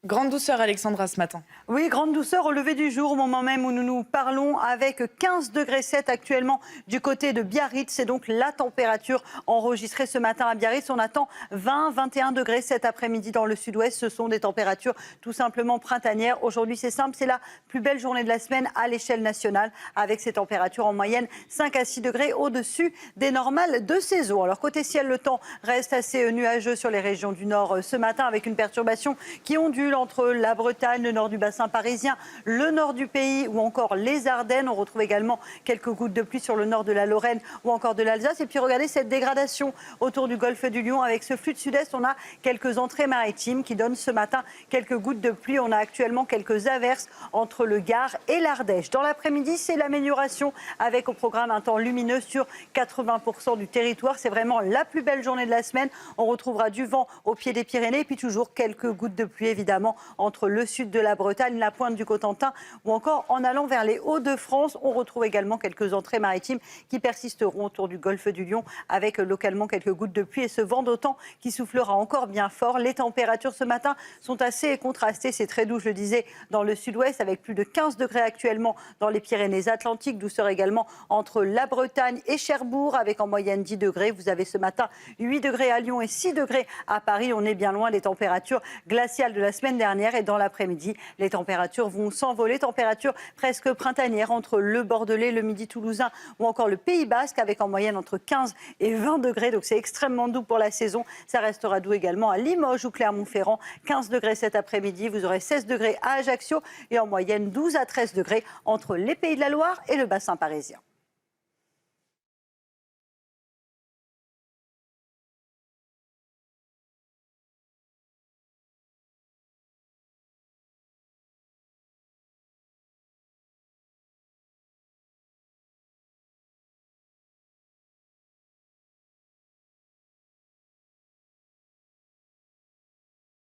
Grande douceur, Alexandra, ce matin. Oui, grande douceur au lever du jour, au moment même où nous nous parlons, avec 15,7 degrés actuellement du côté de Biarritz. C'est donc la température enregistrée ce matin à Biarritz. On attend 20-21 degrés cet après-midi dans le sud-ouest. Ce sont des températures tout simplement printanières. Aujourd'hui, c'est simple, c'est la plus belle journée de la semaine à l'échelle nationale, avec ces températures en moyenne 5 à 6 degrés au-dessus des normales de saison. Alors côté ciel, le temps reste assez nuageux sur les régions du nord ce matin, avec une perturbation qui ondule entre la Bretagne, le nord du bassin parisien, le nord du pays ou encore les Ardennes. On retrouve également quelques gouttes de pluie sur le nord de la Lorraine ou encore de l'Alsace. Et puis regardez cette dégradation autour du golfe du Lion. Avec ce flux de sud-est, on a quelques entrées maritimes qui donnent ce matin quelques gouttes de pluie. On a actuellement quelques averses entre le Gard et l'Ardèche. Dans l'après-midi, c'est l'amélioration, avec au programme un temps lumineux sur 80% du territoire. C'est vraiment la plus belle journée de la semaine. On retrouvera du vent au pied des Pyrénées et puis toujours quelques gouttes de pluie évidemment entre le sud de la Bretagne, la pointe du Cotentin ou encore en allant vers les Hauts-de-France. On retrouve également quelques entrées maritimes qui persisteront autour du golfe du Lion, avec localement quelques gouttes de pluie et ce vent d'autant qui soufflera encore bien fort. Les températures ce matin sont assez contrastées. C'est très doux, je le disais, dans le sud-ouest, avec plus de 15 degrés actuellement dans les Pyrénées-Atlantiques. Douceur également entre la Bretagne et Cherbourg, avec en moyenne 10 degrés. Vous avez ce matin 8 degrés à Lyon et 6 degrés à Paris. On est bien loin des températures glaciales de la semaine dernière. Et dans l'après-midi, les températures vont s'envoler. Températures presque printanières entre le Bordelais, le Midi toulousain ou encore le Pays Basque, avec en moyenne entre 15 et 20 degrés. Donc c'est extrêmement doux pour la saison. Ça restera doux également à Limoges ou Clermont-Ferrand. 15 degrés cet après-midi. Vous aurez 16 degrés à Ajaccio et en moyenne 12 à 13 degrés entre les Pays de la Loire et le bassin parisien.